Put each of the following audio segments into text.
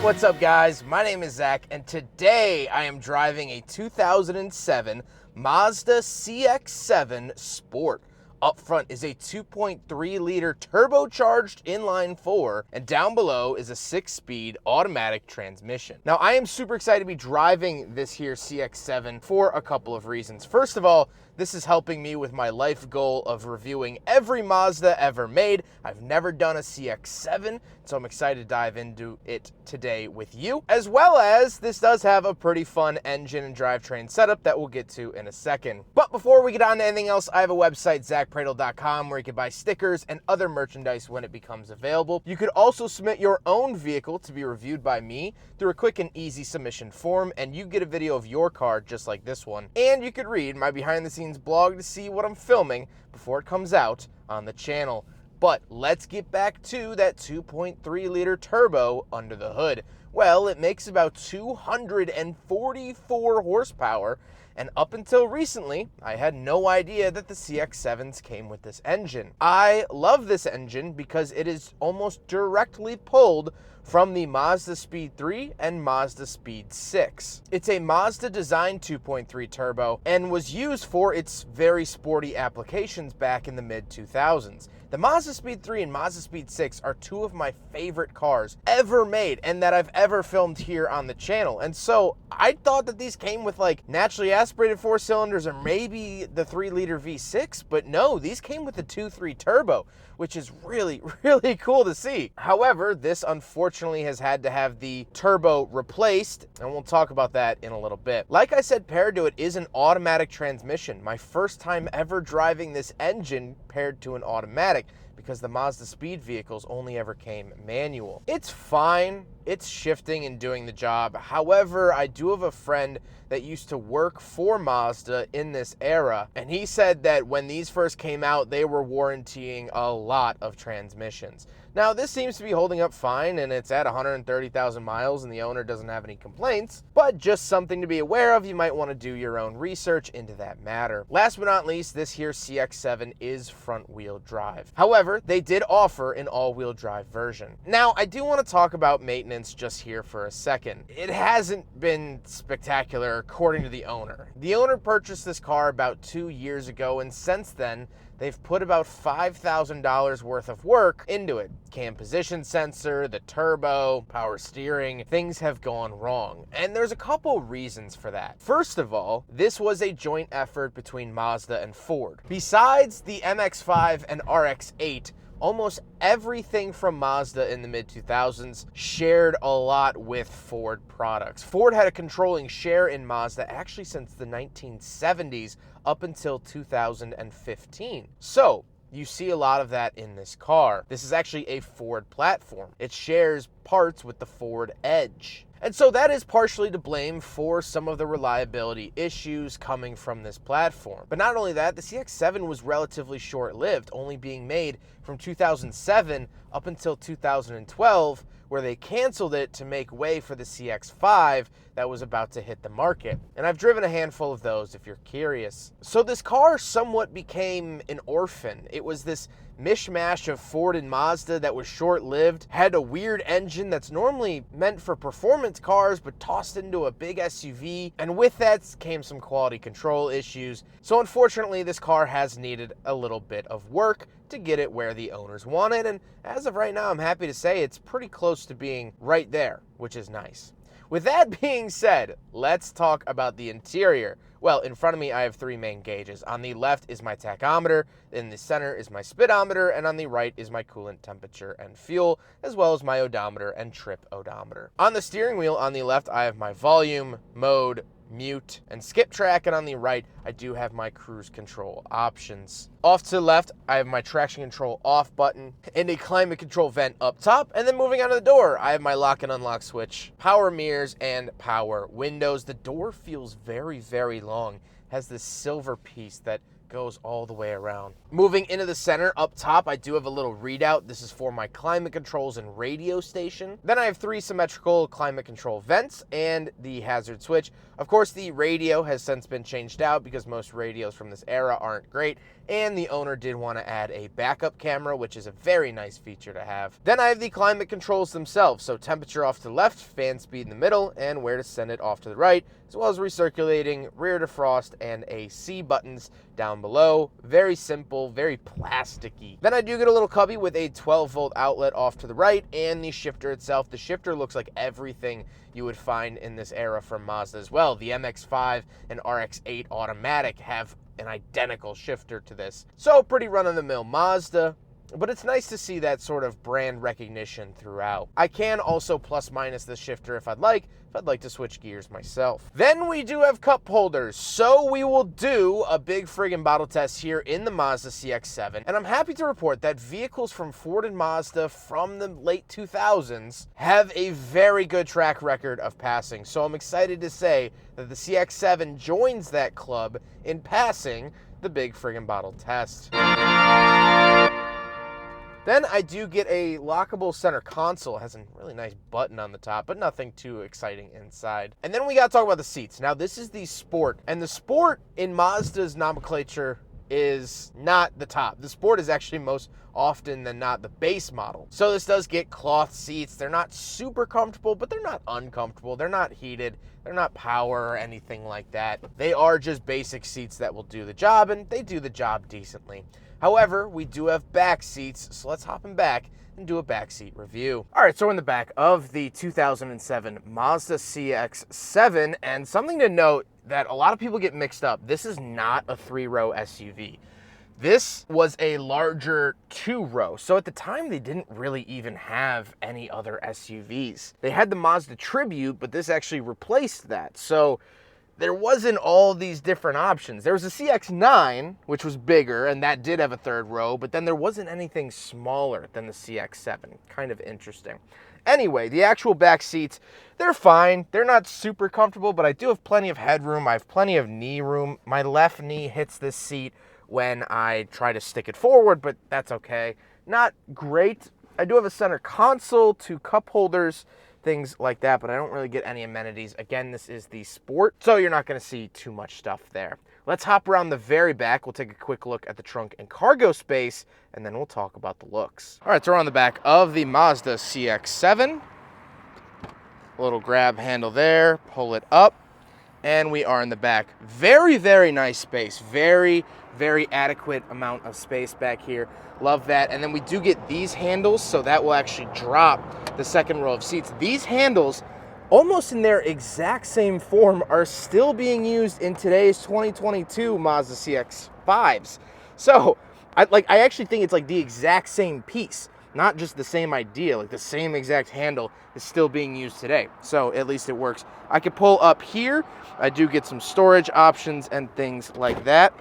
What's up, guys? My name is Zach, and today I am driving a 2007 Mazda CX-7 Sport. Up front is a 2.3-liter turbocharged inline-4, and down below is a 6-speed automatic transmission. Now, I am super excited to be driving this here CX-7 for a couple of reasons. First of all, this is helping me with my life goal of reviewing every Mazda ever made. I've never done a CX-7, so I'm excited to dive into it today with you. As well as, this does have a pretty fun engine and drivetrain setup that we'll get to in a second. But before we get on to anything else, I have a website, zackpradel.com, where you can buy stickers and other merchandise when it becomes available. You could also submit your own vehicle to be reviewed by me through a quick and easy submission form, and you get a video of your car just like this one. And you could read my behind-the-scenes blog to see what I'm filming before it comes out on the channel. But let's get back to that 2.3-liter turbo under the hood. Well, it makes about 244 horsepower, and up until recently, I had no idea that the CX-7s came with this engine. I love this engine because it is almost directly pulled from the Mazda Speed 3 and Mazda Speed 6. It's a Mazda designed 2.3 turbo and was used for its very sporty applications back in the mid-2000s. The Mazda Speed 3 and Mazda Speed 6 are two of my favorite cars ever made and that I've ever filmed here on the channel. And so I thought that these came with like naturally aspirated 4 cylinders or maybe the 3-liter V6, but no, these came with the 2.3 turbo, which is really, really cool to see. However, this unfortunately has had to have the turbo replaced, and we'll talk about that in a little bit. Like I said, paired to it is an automatic transmission. My first time ever driving this engine paired to an automatic, because the Mazda Speed vehicles only ever came manual. It's fine, it's shifting and doing the job. However, I do have a friend that used to work for Mazda in this era, and he said that when these first came out, they were warrantying a lot of transmissions. Now, this seems to be holding up fine, and it's at 130,000 miles, and the owner doesn't have any complaints, but just something to be aware of. You might want to do your own research into that matter. Last but not least, this here CX-7 is front-wheel drive. However, they did offer an all-wheel drive version. Now, I do want to talk about maintenance just here for a second. It hasn't been spectacular according to the owner. The owner purchased this car about 2 years ago, and since then, they've put about $5,000 worth of work into it. Cam position sensor, the turbo, power steering, things have gone wrong. And there's a couple reasons for that. First of all, this was a joint effort between Mazda and Ford. Besides the MX-5 and RX-8, almost everything from Mazda in the mid-2000s shared a lot with Ford products. Ford had a controlling share in Mazda actually since the 1970s up until 2015. So, you see a lot of that in this car. This is actually a Ford platform. It shares parts with the Ford Edge. And so that is partially to blame for some of the reliability issues coming from this platform. But not only that, the CX-7 was relatively short-lived, only being made from 2007 up until 2012, where they canceled it to make way for the CX-5 that was about to hit the market. And I've driven a handful of those if you're curious. So this car somewhat became an orphan. It was this mishmash of Ford and Mazda that was short-lived, had a weird engine that's normally meant for performance cars but tossed into a big SUV, and with that came some quality control issues. So unfortunately, this car has needed a little bit of work to get it where the owners want it, and as of right now, I'm happy to say it's pretty close to being right there, which is nice. With that being said, let's talk about the interior. Well, in front of me, I have 3 main gauges. On the left is my tachometer, in the center is my speedometer, and on the right is my coolant temperature and fuel, as well as my odometer and trip odometer. On the steering wheel, on the left, I have my volume, mode, mute, and skip track, and on the right, I do have my cruise control options. Off to the left, I have my traction control off button and a climate control vent up top, and then moving on to the door, I have my lock and unlock switch, power mirrors, and power windows. The door feels very, very long, has this silver piece that goes all the way around. Moving into the center, up top, I do have a little readout. This is for my climate controls and radio station. Then I have 3 symmetrical climate control vents and the hazard switch. Of course, the radio has since been changed out because most radios from this era aren't great, and the owner did want to add a backup camera, which is a very nice feature to have. Then I have the climate controls themselves, so temperature off to the left, fan speed in the middle, and where to send it off to the right, as well as recirculating, rear defrost, and AC buttons down below. Very simple, very plasticky. Then I do get a little cubby with a 12-volt outlet off to the right, and the shifter itself. The shifter looks like everything you would find in this era from Mazda as well. The MX-5 and RX-8 automatic have an identical shifter to this. So pretty run-of-the-mill Mazda, but it's nice to see that sort of brand recognition throughout. I can also plus minus the shifter if I'd like to switch gears myself. Then we do have cup holders, so we will do a big friggin' bottle test here in the Mazda CX-7, and I'm happy to report that vehicles from Ford and Mazda from the late 2000s have a very good track record of passing, so I'm excited to say that the CX-7 joins that club in passing the big friggin' bottle test. Then I do get a lockable center console. It has a really nice button on the top, but nothing too exciting inside. And then we got to talk about the seats. Now, this is the Sport, and the Sport in Mazda's nomenclature is not the top. The Sport is actually most often than not the base model. So this does get cloth seats. They're not super comfortable, but they're not uncomfortable. They're not heated. They're not power or anything like that. They are just basic seats that will do the job, and they do the job decently. However, we do have back seats, so let's hop in back and do a backseat review. All right, so we're in the back of the 2007 Mazda CX-7, and something to note that a lot of people get mixed up. This is not a 3-row SUV. This was a larger 2-row. So at the time, they didn't really even have any other SUVs. They had the Mazda Tribute, but this actually replaced that. So there wasn't all these different options. There was a CX-9, which was bigger, and that did have a 3rd row, but then there wasn't anything smaller than the CX-7. Kind of interesting. Anyway, the actual back seats, they're fine. They're not super comfortable, but I do have plenty of headroom. I have plenty of knee room. My left knee hits this seat when I try to stick it forward, but that's okay. Not great. I do have a center console, 2 cup holders, things like that, but I don't really get any amenities. Again, this is the Sport, so you're not going to see too much stuff there. Let's hop around the very back. We'll take a quick look at the trunk and cargo space, and then we'll talk about the looks. All right, so we're on the back of the Mazda CX-7. A little grab handle there, pull it up, and we are in the back. Very, very nice space. Very, very adequate amount of space back here. Love that. And then we do get these handles, so that will actually drop the 2nd row of seats. These handles, almost in their exact same form, are still being used in today's 2022 Mazda CX-5s. So I actually think it's like the exact same piece, not just the same idea. Like the same exact handle is still being used today. So at least it works. I can pull up here. I do get some storage options and things like that.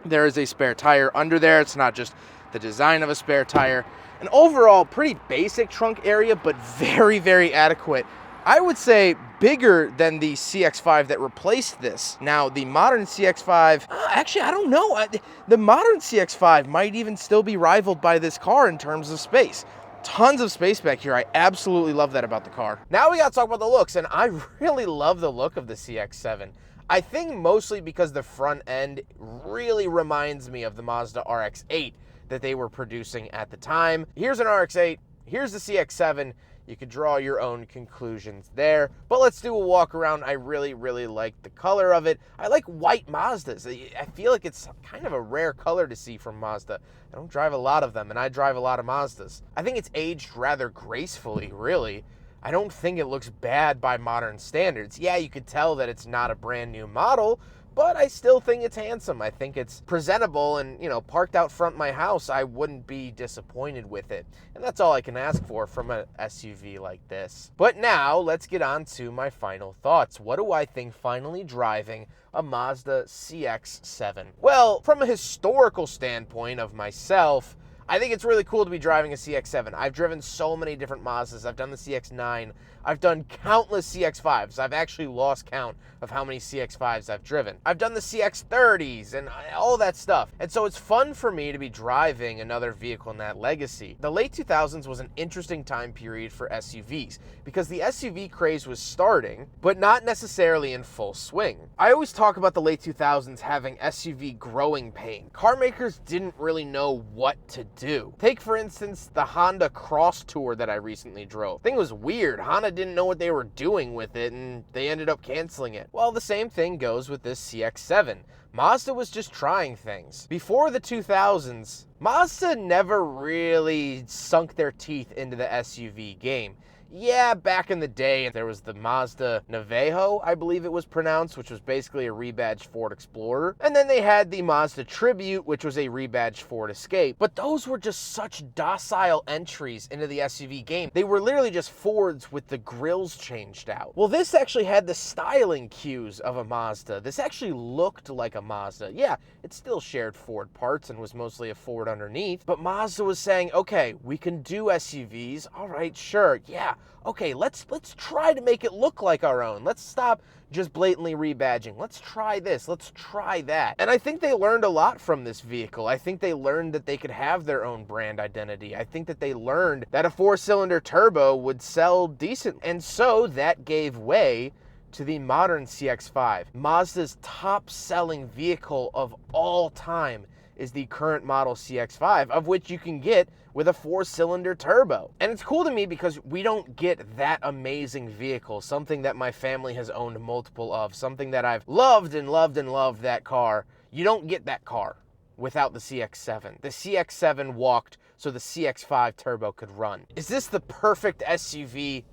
There is a spare tire under there. It's not just the design of a spare tire. An overall pretty basic trunk area, but very, very adequate. I would say bigger than the CX-5 that replaced this. Now, the modern CX-5, actually, I don't know. The modern CX-5 might even still be rivaled by this car in terms of space. Tons of space back here. I absolutely love that about the car. Now we got to talk about the looks, and I really love the look of the CX-7. I think mostly because the front end really reminds me of the Mazda RX-8 that they were producing at the time. Here's an RX-8, here's the CX-7. You could draw your own conclusions there. But let's do a walk around. I really, really like the color of it. I like white Mazdas. I feel like it's kind of a rare color to see from Mazda. I don't drive a lot of them, and I drive a lot of Mazdas. I think it's aged rather gracefully, really. I don't think it looks bad by modern standards. Yeah, you could tell that it's not a brand new model, but I still think it's handsome. I think it's presentable, and, you know, parked out front my house, I wouldn't be disappointed with it. And that's all I can ask for from an SUV like this. But now, let's get on to my final thoughts. What do I think finally driving a Mazda CX-7? Well, from a historical standpoint of myself, I think it's really cool to be driving a CX-7. I've driven so many different Mazdas. I've done the CX-9. I've done countless CX-5s. I've actually lost count of how many CX-5s I've driven. I've done the CX-30s and all that stuff. And so it's fun for me to be driving another vehicle in that legacy. The late 2000s was an interesting time period for SUVs because the SUV craze was starting, but not necessarily in full swing. I always talk about the late 2000s having SUV growing pain. Car makers didn't really know what to do. Take, for instance, the Honda Cross Tour that I recently drove. The thing was weird. Honda didn't know what they were doing with it, and they ended up canceling it. Well, the same thing goes with this CX-7. Mazda was just trying things. Before the 2000s, Mazda never really sunk their teeth into the SUV game. Yeah, back in the day, there was the Mazda Navajo, I believe it was pronounced, which was basically a rebadged Ford Explorer. And then they had the Mazda Tribute, which was a rebadged Ford Escape. But those were just such docile entries into the SUV game. They were literally just Fords with the grills changed out. Well, this actually had the styling cues of a Mazda. This actually looked like a Mazda. Yeah, it still shared Ford parts and was mostly a Ford underneath. But Mazda was saying, okay, we can do SUVs. All right, sure, yeah. Okay, let's try to make it look like our own. Let's stop just blatantly rebadging. Let's try this. Let's try that. And I think they learned a lot from this vehicle. I think they learned that they could have their own brand identity. I think that they learned that a 4-cylinder turbo would sell decent. And so that gave way to the modern CX-5. Mazda's top-selling vehicle of all time is the current model CX-5, of which you can get with a 4-cylinder turbo. And it's cool to me because we don't get that amazing vehicle, something that my family has owned multiple of, something that I've loved and loved and loved that car. You don't get that car without the CX-7. The CX-7 walked so the CX-5 turbo could run. Is this the perfect SUV?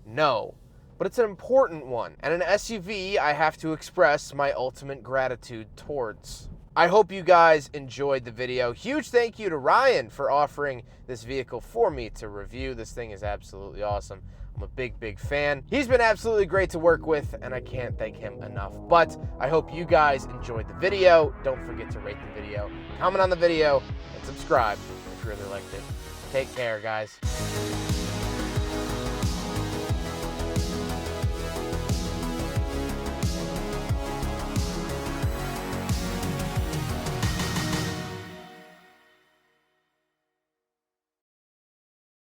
No. But it's an important one. And an SUV I have to express my ultimate gratitude towards. I hope you guys enjoyed the video. Huge thank you to Ryan for offering this vehicle for me to review. This thing is absolutely awesome. I'm a big, big fan. He's been absolutely great to work with, and I can't thank him enough. But I hope you guys enjoyed the video. Don't forget to rate the video, comment on the video, and subscribe if you really liked it. Take care, guys.